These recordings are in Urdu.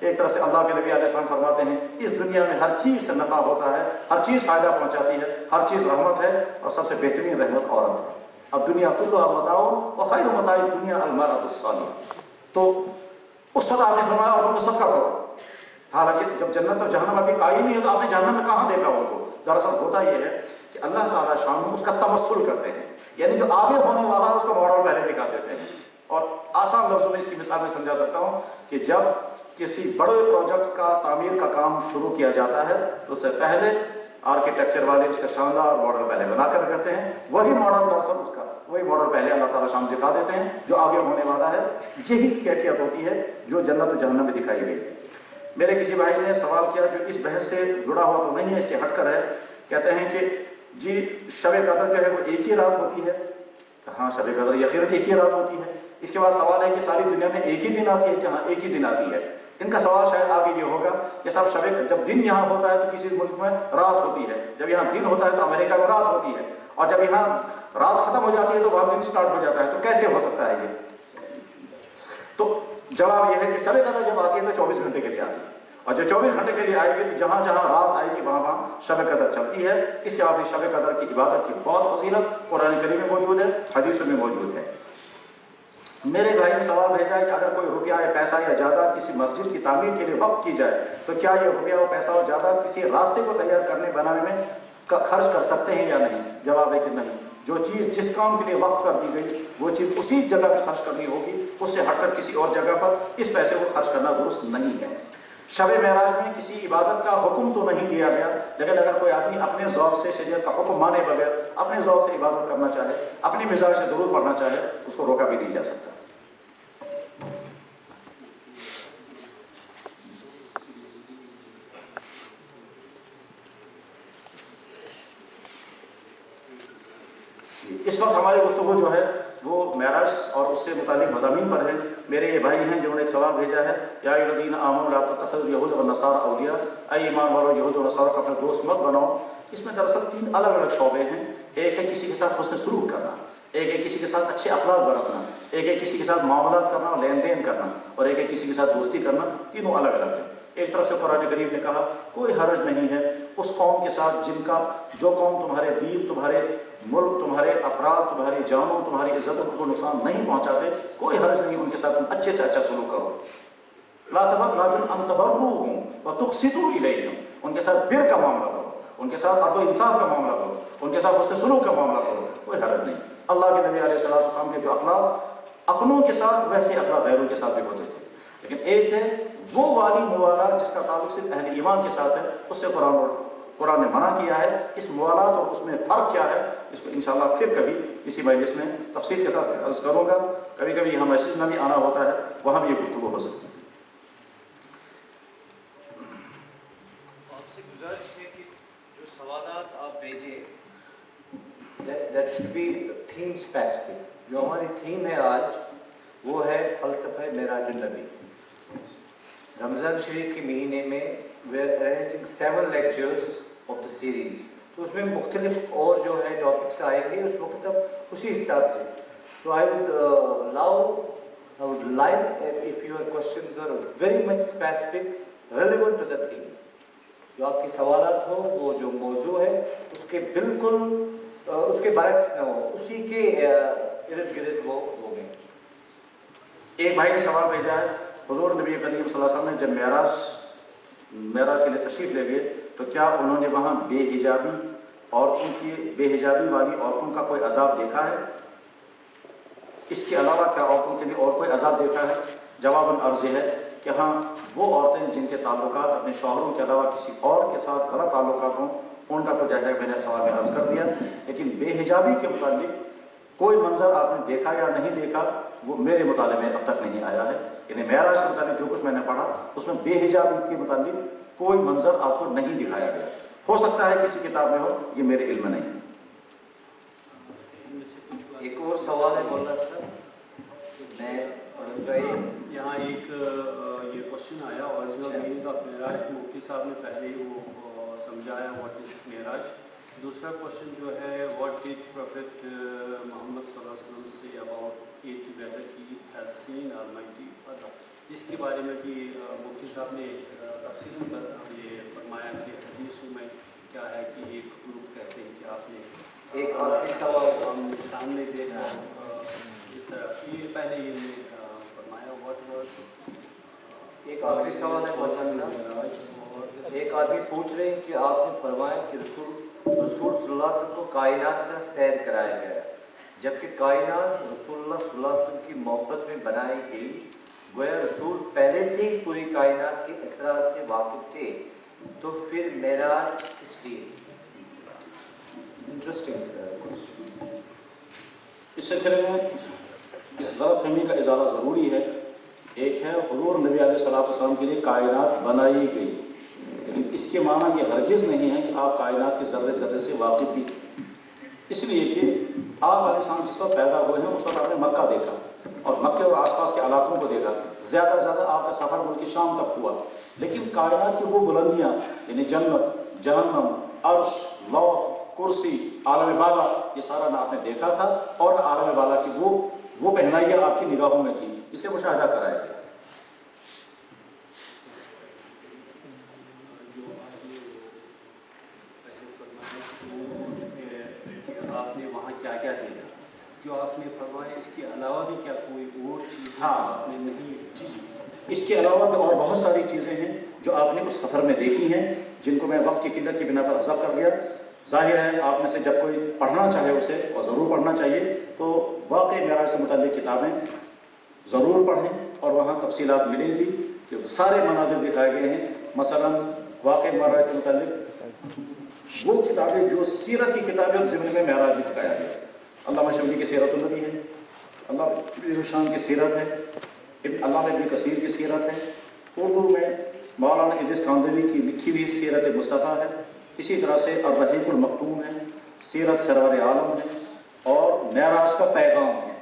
ایک طرح سے اللہ کے نبی علیہ السلام فرماتے ہیں اس دنیا میں ہر چیز سے نفع ہوتا ہے، ہر چیز فائدہ پہنچاتی ہے، ہر چیز رحمت ہے، اور سب سے بہترین رحمت عورت ہے۔ اب دنیا کلھا متاع وخیر متاع الدنیا المرأة الصالحہ۔ تو اس وقت آپ نے فرمایا عورتوں کو صدقہ کرو، حالانکہ جب جنت اور جہنم ابھی قائم ہی ہے تو آپ نے جہنم میں کہاں دیکھا ان کو؟ دراصل ہوتا یہ ہے کہ اللہ تعالیٰ شان اس کا تمثل کرتے ہیں، یعنی جو آگے ہونے والا ہے اس کا ماڈل پہلے دکھا دیتے ہیں۔ اور آسان لفظوں میں اس کی مثال میں سمجھا سکتا ہوں کہ جب کسی بڑے پروجیکٹ کا تعمیر کا کام شروع کیا جاتا ہے تو اس سے پہلے آرکیٹیکچر والے اس کا شاندار ماڈل پہلے بنا کر رکھتے ہیں، وہی ماڈل دراصل اس کا وہی ماڈل پہلے اللہ تعالیٰ شان دکھا دیتے ہیں جو آگے ہونے والا ہے۔ یہی کیفیت ہوتی ہے جو جنت و جہنم میں دکھائی گئی۔ میرے کسی بھائی نے سوال کیا جو اس بحث سے جڑا ہوا تو نہیں ہے، اس سے ہٹ کر ہے، کہتے ہیں کہ جی شب قدر جو ہے وہ ایک ہی رات ہوتی ہے؟ ہاں شب قدر یقیناً ایک ہی رات ہوتی ہے۔ اس کے بعد سوال ہے کہ ساری دنیا میں ایک ہی دن آتی ہے؟ کہ ہاں ایک ہی دن آتی ہے۔ ان کا سوال شاید آگے یہ ہوگا کہ صاحب جب دن یہاں ہوتا ہے تو کسی ملک میں رات ہوتی ہے، جب یہاں دن ہوتا ہے تو امریکہ میں رات ہوتی ہے، اور جب یہاں رات ختم ہو جاتی ہے تو وہاں دن سٹارٹ ہو جاتا ہے، تو کیسے ہو سکتا ہے یہ؟ تو جواب یہ ہے کہ شب قدر جب آتی ہے تو 24 گھنٹے کے لیے آتی ہے، اور جو 24 گھنٹے کے لیے آئے گی تو جہاں جہاں رات آئے گی وہاں وہاں شب قدر چلتی ہے۔ اس کے بعد شب قدر کی عبادت کی بہت فضیلت قرآن کریم میں موجود ہے، حدیثوں میں موجود ہے۔ میرے بھائی نے سوال بھیجا ہے کہ اگر کوئی روپیہ یا پیسہ یا جائیداد کسی مسجد کی تعمیر کے لیے وقف کی جائے تو کیا یہ روپیہ اور پیسہ اور جائیداد کسی راستے کو تیار کرنے بنانے میں خرچ کر سکتے ہیں یا نہیں؟ جواب ہے کہ نہیں۔ جو چیز جس کام کے لیے وقف کر دی گئی وہ چیز اسی جگہ پہ خرچ کرنی ہوگی، اس سے ہٹ کر کسی اور جگہ پر اس پیسے کو خرچ کرنا درست نہیں ہے۔ شب معراج میں کسی عبادت کا حکم تو نہیں دیا گیا، لیکن اگر کوئی آدمی اپنے ذوق سے شریعت کا حکم مانے بغیر اپنے ذوق سے عبادت کرنا چاہے، اپنی مزاج سے درود پڑھنا چاہے، اس کو روکا بھی نہیں جا سکتا۔ اس وقت ہماری گفتگو جو ہے وہ معراج اور اس سے متعلق مضامین پر ہے۔ میرے یہ بھائی ہیں جنہوں نے ایک سوال بھیجا ہے، یا ایھا الذین آمنوا لا تتخذوا اليہود والنصارى اولیاء، اے ایمان والو یہود و نصارہ کو اپنے دوست مت بناؤ۔ اس میں دراصل 3 الگ الگ شعبے ہیں۔ ایک ہے کسی کے ساتھ حسن سلوک کرنا، ایک ہے کسی کے ساتھ اچھے اخلاق برتنا، ایک ہے کسی کے ساتھ معاملات کرنا اور لین دین کرنا، اور ایک ہے کسی کے ساتھ دوستی کرنا۔ تینوں الگ الگ ہیں۔ ایک طرف سے قرآن کریم نے کہا کوئی حرج نہیں ہے اس قوم کے ساتھ جو قوم تمہارے دین، تمہارے ملک، تمہارے افراد، تمہاری جانوں، تمہاری عزتوں کو نقصان نہیں پہنچاتے، کوئی حرج نہیں، ان کے ساتھ تم اچھے سے اچھا سلوک کرو۔ لا تبغوا ان تبروهم وتقسطوا الیہم، ان کے ساتھ بر کا معاملہ کرو، ان کے ساتھ عدل و انصاف کا معاملہ کرو، ان کے ساتھ حسن سلوک کا معاملہ کرو، کوئی حرج نہیں۔ اللہ کے نبی علیہ السلام کے جو اخلاق اپنوں کے ساتھ ویسے اخلاق غیروں کے ساتھ بھی ہوتے تھے، لیکن ایک ہے وہ والی موالات جس کا تعلق صرف اہل ایمان کے ساتھ ہے، اس سے قرآن نے منع کیا ہے۔ اس موالات اور اس میں فرق کیا ہے اس کو انشاءاللہ پھر کبھی کسی مجلس میں تفصیل کے ساتھ عرض کروں گا۔ کبھی کبھی یہاں میسیج میں بھی آنا ہوتا ہے، وہاں بھی یہ گفتگو ہو سکتی ہے۔ آپ سے گزارش ہے کہ جو سوالات آپ بھیجیں that should be theme specific۔ جو ہماری تھیم ہے آج وہ ہے فلسفہ معراج النبی۔ رمضان شریف کے مہینے میں we are arranging 7 lectures of the series، تو اس میں مختلف اور جو ہے ٹاپکس آئیں گے اس وقت تک اسی حساب سے۔ تو I would like if your questions are very much specific, relevant to the theme، جو آپ کے سوالات ہو وہ جو موضوع ہے اس کے بالکل اس کے برعکس نہ ہو، اسی کے ارد گرد وہ ہوگے۔ ایک بھائی نے سوال بھیجا ہے، حضور نبی کریم صلی اللہ علیہ وسلم نے جب معراج کے لیے تشریف لے گئے تو کیا انہوں نے وہاں بے حجابی والی عورتوں کا کوئی عذاب دیکھا ہے؟ اس کے علاوہ کیا عورتوں کے لیے اور کوئی عذاب دیکھا ہے؟ جواباً عرض ہے کہ ہاں، وہ عورتیں جن کے تعلقات اپنے شوہروں کے علاوہ کسی اور کے ساتھ غلط تعلقات ہوں، ان کا تو جیسا میں نے سوال میں عرض کر دیا، لیکن بے حجابی کے متعلق کوئی منظر آپ نے دیکھا یا نہیں دیکھا وہ میرے مطالعے میں اب تک نہیں آیا ہے۔ یعنی معراج کے متعلق جو کچھ میں نے پڑھا اس میں بے حجابی کے متعلق کوئی منظر آپ کو نہیں دکھایا گیا۔ ہو سکتا ہے کسی کتاب میں ہو، یہ میرے علم میں نہیں۔ ایک اور سوال ہے مولانا صاحب، میں پڑھوں گا۔ یہاں ایک یہ کوشچن آیا، اوریجنل میننگ آف معراج، مفتی صاحب نے پہلے ہی وہ سمجھایا واٹ از معراج۔ دوسرا کوشچن جو ہے واٹ ڈیڈ پروفیٹ محمد صلی اللہ علیہ وسلم سے about it whether he has seen almighty father. اس کے بارے میں بھی مفتی صاحب نے تفصیل پر یہ فرمایا کہ حدیثوں میں کیا ہے کہ ایک گروپ کہتے ہیں کہ آپ نے ایک آخری سوال ہم سامنے دیکھا اس طرح یہ پہلے یہ فرمایا واٹ واز ایک آخری سوال ہے مولانا صاحب. ایک آدمی پوچھ رہے ہیں کہ آپ نے فرمایا کہ رسول صلی اللہ علیہ وسلم کو کائنات کا سیر کرایا گیا ہے، جبکہ کائنات رسول اللہ صلی اللہ علیہ وسلم کی محبت میں بنائی گئی، گویا رسول پہلے سے ہی پوری کائنات کے اسرار سے واقف تھے، تو پھر معراج کس لیے؟ انٹرسٹنگ. اس سلسلے میں اس غلط فہمی کا ازالہ ضروری ہے. ایک ہے حضور نبی علیہ الصلوۃ والسلام کے لیے کائنات بنائی گئی، لیکن اس کے معنی یہ ہرگز نہیں ہے کہ آپ کائنات کے ذرے ذرے سے واقف بھی. اس لیے کہ آپ علیہ السلام جس وقت پیدا ہوئے ہیں اس وقت آپ نے مکہ دیکھا اور مکے اور آس پاس کے علاقوں کو دیکھا. زیادہ سے زیادہ آپ کا سفر ملک شام تک ہوا، لیکن کائنات کی وہ بلندیاں یعنی جنت، جہنم، عرش، لوح، کرسی، عالم بالا، یہ سارا نہ آپ نے دیکھا تھا اور نہ عالم بالا کی وہ پہنائیاں آپ کی نگاہوں میں تھی، اسے مشاہدہ کرایا گیا. آپ نے وہاں کیا کیا دیکھا، جو آپ نے فرمایا اس کے علاوہ بھی کیا کوئی اور چیز ہاں آپ نے نہیں؟ جی اس کے علاوہ بھی اور بہت ساری چیزیں ہیں جو آپ نے اس سفر میں دیکھی ہیں، جن کو میں وقت کی قلت کی بنا پر حذف کر دیا. ظاہر ہے آپ میں سے جب کوئی پڑھنا چاہے اسے، اور ضرور پڑھنا چاہیے، تو واقعی معراج سے متعلق کتابیں ضرور پڑھیں اور وہاں تفصیلات ملیں گی کہ سارے مناظر دکھائے گئے ہیں. مثلا واقعی معراج کے متعلق وہ کتابیں جو سیرت کی کتابیں اور ضمن میں معراج بھی دکھایا گیا. علامہ شبلی کی سیرت النبی ہے، اللہ شان کی سیرت ہے، علامہ ابن کثیر کی سیرت ہے، اردو میں مولانا ادریس کاندھوی کی لکھی ہوئی سیرت مصطفیٰ ہے، اسی طرح سے الرحیق المختوم ہے، سیرت سرور عالم ہے اور معراج کا پیغام ہے.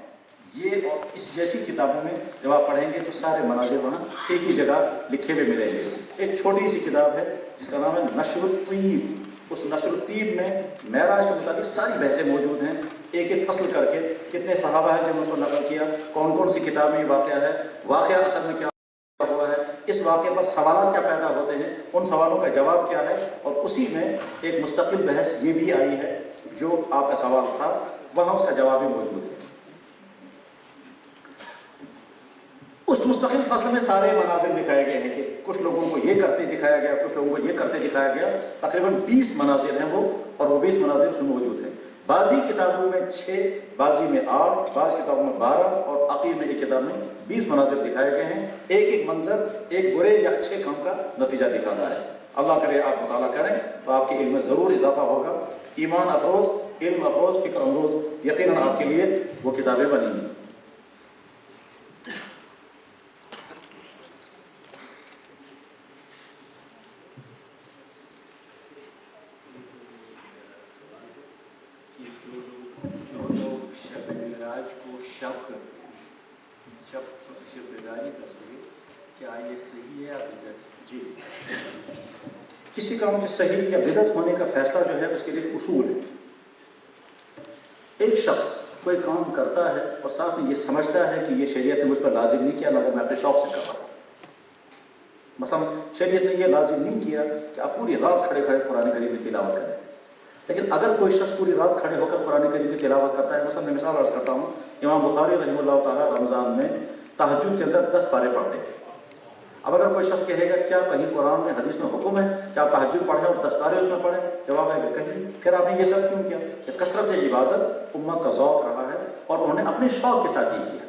یہ اور اس جیسی کتابوں میں جب آپ پڑھیں گے تو سارے مناظر وہاں ایک ہی جگہ لکھے ہوئے ملیں گے. ایک چھوٹی سی کتاب ہے جس کا نام ہے نشر الطیب. اس نشر الطیب میں معراج کے مطابق ساری بحثیں موجود ہیں، ایک ایک فصل کر کے کتنے صحابہ ہیں جنہوں نے اس کو نقل کیا، کون کون سی کتاب میں یہ واقعہ ہے، واقعہ اصل میں کیا ہوا ہے، اس واقعے پر سوالات کیا پیدا ہوتے ہیں، ان سوالوں کا جواب کیا ہے. اور اسی میں ایک مستقل بحث یہ بھی آئی ہے، جو آپ کا سوال تھا وہاں اس کا جواب بھی موجود ہے. اس مستقل فصل میں سارے مناظر دکھائے گئے ہیں کہ کچھ لوگوں کو یہ کرتے دکھایا گیا، کچھ لوگوں کو یہ کرتے دکھایا گیا. تقریباً 20 مناظر ہیں وہ، اور وہ 20 مناظر اس میں موجود ہیں. بعضی کتابوں میں 6، بعضی میں 8، بعض کتابوں میں 12 اور عقیل میں ایک کتاب میں 20 مناظر دکھائے گئے ہیں. ایک ایک منظر ایک برے یا اچھے کام کا نتیجہ دکھاتا ہے. اللہ کرے آپ مطالعہ کریں تو آپ کے علم میں ضرور اضافہ ہوگا. ایمان افروز، علم افروز، فکر اندوز یقیناً آپ کے لیے وہ کتابیں بنیں گی. شب بیداری کرتے ہیں، کیا یہ صحیح ہے یا بدعت؟ جی، کسی کام کے صحیح یا بدعت ہونے کا فیصلہ جو ہے اس کے لیے ایک اصول ہے. ایک شخص کوئی کام کرتا ہے اور ساتھ میں یہ سمجھتا ہے کہ یہ شریعت نے مجھ پر لازم نہیں کیا مگر میں اپنے شوق سے کر رہا ہوں. مثلا شریعت نے یہ لازم نہیں کیا کہ آپ پوری رات کھڑے کھڑے قرآن کریم کی تلاوت کریں، لیکن اگر کوئی شخص پوری رات کھڑے ہو کر قرآن کریم کی تلاوت کرتا ہے، مثلا میں مثال عرض کرتا ہوں، امام بخاری رحمہ اللہ تعالیٰ رمضان میں تہجد کے اندر 10 پارے پڑھتے تھے. اب اگر کوئی شخص کہے گا کیا کہیں قرآن میں حدیث میں حکم ہے کہ آپ تہجد پڑھیں اور 10 پارے اس میں پڑھیں؟ جواب ہے کہ کہیں. پھر آپ نے یہ سب کیوں کیا؟ کہ کثرت عبادت امت کا ذوق رہا ہے اور انہوں نے اپنے شوق کے ساتھ یہ کیا.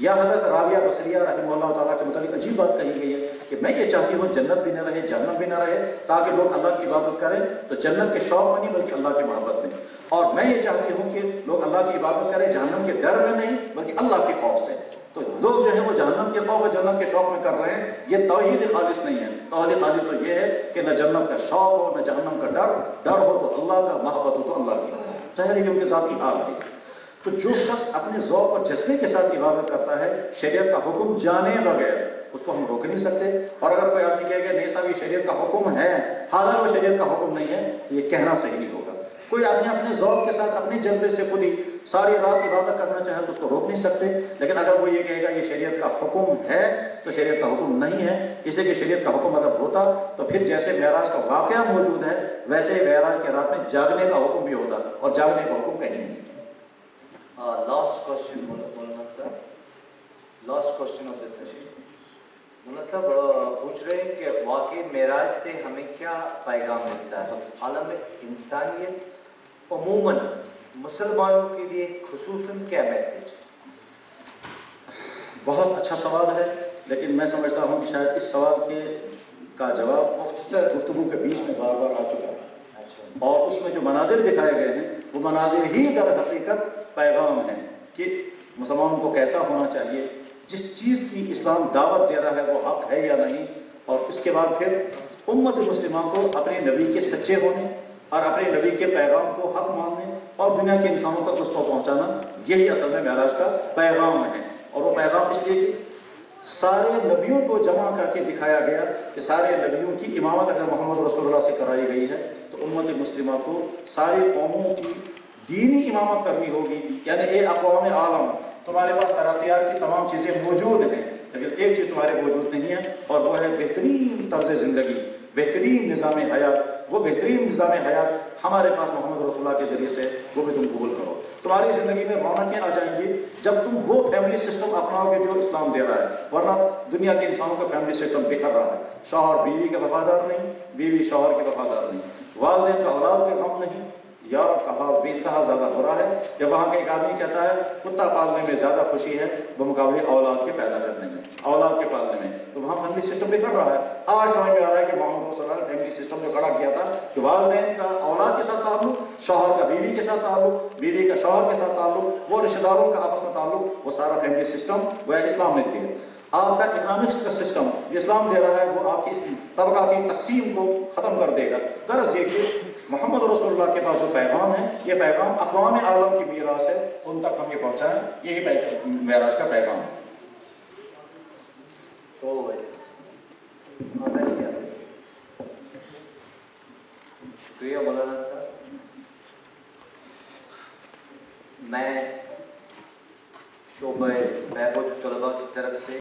یا حضرت رابعہ بصریہ رحمہ اللہ تعالیٰ کے متعلق عجیب بات کہی گئی ہے کہ میں یہ چاہتی ہوں جنت بھی نہ رہے جہنم بھی نہ رہے تاکہ لوگ اللہ کی عبادت کریں تو جنت کے شوق میں نہیں بلکہ اللہ کی محبت میں، اور میں یہ چاہتی ہوں کہ لوگ اللہ کی عبادت کریں جہنم کے ڈر میں نہیں بلکہ اللہ کے خوف سے. تو لوگ جو ہیں وہ جہنم کے خوف اور جنت کے شوق میں کر رہے ہیں. یہ توحید خالص نہیں ہے. توحید خالص تو یہ ہے کہ نہ جنت کا شوق ہو نہ جہنم کا ڈر ہو تو اللہ کا، محبت ہو تو اللہ کی. ظاہر ہے کہ ان کے ذاتی حال ہے. تو جو شخص اپنے ذوق اور جذبے کے ساتھ عبادت کرتا ہے شریعت کا حکم جانے بغیر اس کو ہم روک نہیں سکتے. اور اگر کوئی آدمی کہے گا نہیں صاحب یہ شریعت کا حکم ہے حالانکہ وہ شریعت کا حکم نہیں ہے تو یہ کہنا صحیح نہیں ہوگا. کوئی آدمی اپنے ذوق کے ساتھ اپنے جذبے سے خود ہی ساری رات عبادت کرنا چاہے تو اس کو روک نہیں سکتے، لیکن اگر وہ یہ کہے گا یہ شریعت کا حکم ہے تو شریعت کا حکم نہیں ہے، اس لیے کہ شریعت کا حکم اگر ہوتا تو پھر جیسے معراج کا واقعہ موجود ہے ویسے ہی معراج کے رات میں جاگنے کا حکم بھی ہوتا، اور جاگنے کا حکم کہیں نہیں ہے۔ Last question, Maulana sir. Last question of this session. مولانا صاحب پوچھ رہے ہیں کہ واقعی معراج سے ہمیں کیا پیغام ملتا ہے عالم انسانیت عموماً مسلمانوں کے لیے خصوصاً کیا میسج؟ بہت اچھا سوال ہے، لیکن میں سمجھتا ہوں کہ شاید اس سوال کا جواب مختصر گفتگو کے بیچ میں بار بار آ چکا ہے، اور اس میں جو مناظر دکھائے گئے ہیں وہ مناظر ہی در حقیقت پیغام ہیں کہ مسلمانوں کو کیسا ہونا چاہیے، جس چیز کی اسلام دعوت دے رہا ہے وہ حق ہے یا نہیں، اور اس کے بعد پھر امت مسلمہ کو اپنے نبی کے سچے ہونے اور اپنے نبی کے پیغام کو حق ماننے اور دنیا کے انسانوں تک اس کو پہنچانا، یہی اصل میں معراج کا پیغام ہے۔ اور وہ پیغام اس لیے کہ سارے نبیوں کو جمع کر کے دکھایا گیا کہ سارے نبیوں کی امامت اگر محمد رسول اللہ سے کرائی گئی ہے تو امت مسلمہ کو ساری قوموں کی دینی امامت کرنی ہوگی، یعنی اے اقوام عالم تمہارے پاس ترقیات کی تمام چیزیں موجود ہیں، لیکن ایک چیز تمہارے موجود نہیں ہے اور وہ ہے بہترین طرز زندگی، بہترین نظام حیات۔ وہ بہترین نظام حیات ہمارے پاس محمد رسول اللہ کے ذریعے سے وہ بھی تم قبول کرو۔ تمہاری زندگی میں رونقیں آ جائیں گی جب تم وہ فیملی سسٹم اپناؤ گے جو اسلام دے رہا ہے، ورنہ دنیا کے انسانوں کا فیملی سسٹم بکھر رہا ہے، شوہر بیوی کا وفادار نہیں، بیوی شوہر کے وفادار نہیں، والدین کا اولاد کا غم نہیں۔ یورپ کا حال بے انتہا زیادہ ہو رہا ہے جب وہاں کا ایک آدمی کہتا ہے کتا پالنے میں زیادہ خوشی ہے بمقابلے اولاد کے پیدا کرنے میں، اولاد کے پالنے میں، تو وہاں فیملی سسٹم بکھر رہا ہے۔ آج سمجھ میں آ رہا ہے کہ محمد صلی اللہ علیہ وسلم نے فیملی سسٹم جو کھڑا کیا تھا کہ والدین کا اولاد کے ساتھ تعلق، شوہر کا بیوی کے ساتھ تعلق، بیوی کا شوہر کے ساتھ تعلق، وہ رشتہ داروں کا آپس میں تعلق، وہ سارا فیملی سسٹم وہ اسلام نے دیا۔ آپ کا اکنامکس کا سسٹم جو اسلام دے رہا ہے وہ آپ کی اس طبقاتی تقسیم کو ختم کر دے گا۔ غرض یہ کہ محمد رسول اللہ کے پاس جو پیغام ہے یہ پیغام اقوام عالم کی میراث ہے، ان تک ہم یہ پہنچائیں، یہی معراج کا پیغام ہے۔ شکریہ مولانا صاحب۔ میں شعبہ بہبود طلباء کی طرف سے